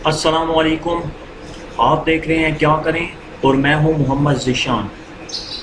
अस्सलाम वालेकुम। आप देख रहे हैं क्या करें और मैं हूं मोहम्मद ज़ीशान।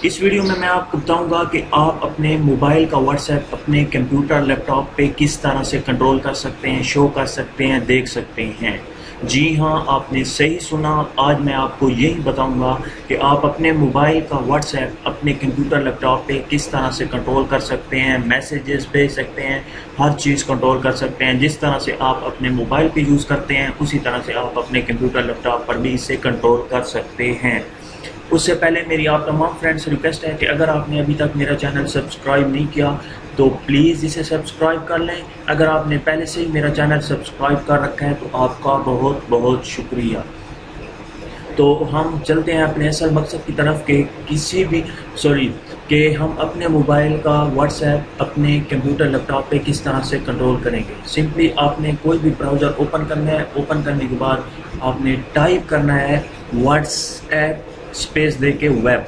इस वीडियो में मैं आपको बताऊंगा कि आप अपने मोबाइल का व्हाट्सएप अपने कंप्यूटर लैपटॉप पे किस तरह से कंट्रोल कर सकते हैं, शो कर सकते हैं, देख सकते हैं। जी हाँ, आपने सही सुना। आज मैं आपको यही बताऊंगा कि आप अपने मोबाइल का व्हाट्सएप अपने कंप्यूटर लैपटॉप पे किस तरह से कंट्रोल कर सकते हैं, मैसेजेस भेज सकते हैं, हर चीज़ कंट्रोल कर सकते हैं। जिस तरह से आप अपने मोबाइल पे यूज़ करते हैं उसी तरह से आप अपने कंप्यूटर लैपटॉप पर भी इसे कंट्रोल कर सकते हैं। उससे पहले मेरी आप तमाम फ्रेंड्स से रिक्वेस्ट है कि अगर आपने अभी तक मेरा चैनल सब्सक्राइब नहीं किया तो प्लीज़ इसे सब्सक्राइब कर लें। अगर आपने पहले से ही मेरा चैनल सब्सक्राइब कर रखा है तो आपका बहुत बहुत शुक्रिया। तो हम चलते हैं अपने असल मकसद की तरफ कि हम अपने मोबाइल का व्हाट्सएप अपने कंप्यूटर लैपटॉप पे किस तरह से कंट्रोल करेंगे। सिंपली आपने कोई भी ब्राउज़र ओपन करना है। ओपन करने के बाद आपने टाइप करना है व्हाट्सएप स्पेस दे के वेब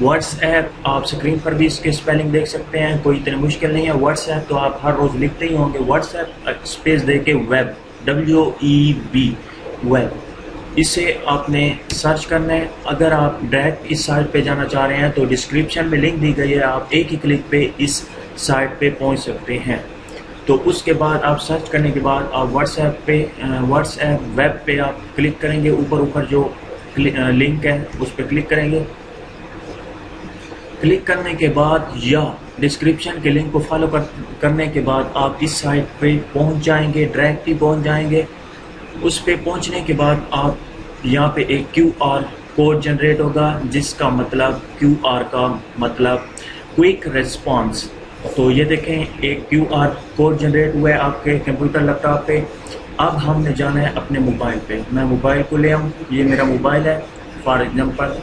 व्हाट्सएप। आप स्क्रीन पर भी इसके स्पेलिंग देख सकते हैं, कोई इतनी मुश्किल नहीं है। व्हाट्सएप तो आप हर रोज़ लिखते ही होंगे। व्हाट्सएप स्पेस दे के वेब WEB वेब, इसे आपने सर्च करना है। अगर आप डायरेक्ट इस साइट पे जाना चाह रहे हैं तो डिस्क्रिप्शन में लिंक दी गई है, आप एक ही क्लिक पे इस साइट पे पहुंच सकते हैं। तो उसके बाद आप सर्च करने के बाद आप व्हाट्सएप वेब पे आप क्लिक करेंगे। ऊपर जो लिंक है उस पर क्लिक करेंगे। क्लिक करने के बाद या डिस्क्रिप्शन के लिंक को फॉलो करने के बाद आप इस साइट पे पहुंच जाएंगे, डायरेक्टली पहुंच जाएंगे। उस पे पहुंचने के बाद आप यहाँ पे एक QR कोड जनरेट होगा, जिसका मतलब QR का मतलब क्विक रिस्पांस। तो ये देखें, एक QR कोड जनरेट हुआ है आपके कंप्यूटर लैपटॉप पे। अब हमने जाना है अपने मोबाइल पे। मैं मोबाइल को ले आऊँ, ये मेरा मोबाइल है फॉर एग्जांपल,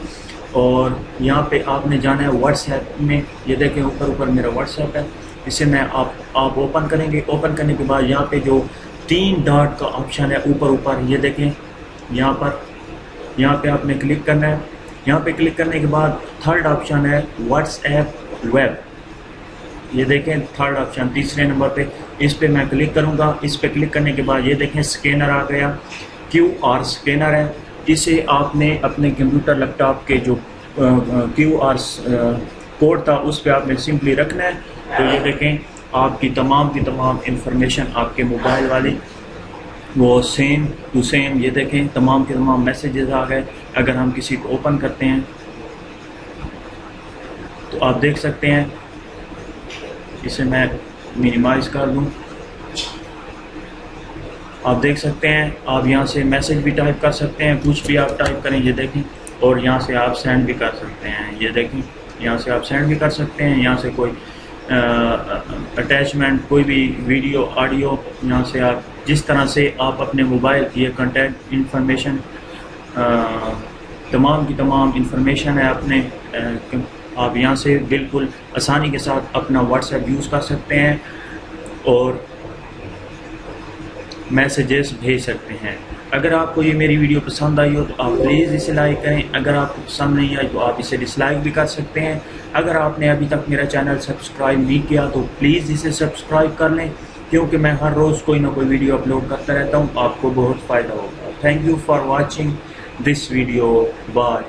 और यहाँ पे आपने जाना है व्हाट्सएप में। ये देखें ऊपर मेरा व्हाट्सएप है। इसे मैं आप ओपन करेंगे। ओपन करने के बाद यहाँ पे जो 3 डॉट का ऑप्शन है ऊपर, ये देखें यहाँ पे आपने क्लिक करना है। यहाँ पे क्लिक करने के बाद थर्ड ऑप्शन है व्हाट्सएप वेब। ये देखें थर्ड ऑप्शन तीसरे नंबर पे, इस पे मैं क्लिक करूँगा। इस पे क्लिक करने के बाद ये देखें स्कैनर आ गया, QR स्कैनर है। इसे आपने अपने कंप्यूटर लैपटॉप के जो QR कोड था उस पे आपने सिंपली रखना है। तो ये देखें आपकी तमाम की तमाम इंफॉर्मेशन आपके मोबाइल वाली वो सेम टू सेम, ये देखें तमाम के तमाम मैसेजेस आ गए। अगर हम किसी को ओपन करते हैं तो आप देख सकते हैं, इसे मैं मिनिमाइज कर दूं, आप देख सकते हैं। आप यहाँ से मैसेज भी टाइप कर सकते हैं, कुछ भी आप टाइप करें, ये देखें। और यहाँ से आप सेंड भी कर सकते हैं, ये देखें यहाँ से आप सेंड भी कर सकते हैं। यहाँ से कोई अटैचमेंट, कोई भी वीडियो ऑडियो, यहाँ से आप जिस तरह से आप अपने मोबाइल की ये कंटेंट इंफॉर्मेशन तमाम की तमाम इंफॉर्मेशन है अपने आप यहाँ से बिल्कुल आसानी के साथ अपना व्हाट्सएप यूज़ कर सकते हैं और मैसेजेस भेज सकते हैं। अगर आपको ये मेरी वीडियो पसंद आई हो तो आप प्लीज़ इसे लाइक करें। अगर आपको पसंद नहीं आई तो आप इसे डिसलाइक भी कर सकते हैं। अगर आपने अभी तक मेरा चैनल सब्सक्राइब नहीं किया तो प्लीज़ इसे सब्सक्राइब कर लें, क्योंकि मैं हर रोज़ कोई ना कोई वीडियो अपलोड करता रहता हूँ। आपको बहुत फ़ायदा होगा। Thank you for watching this video. Bye.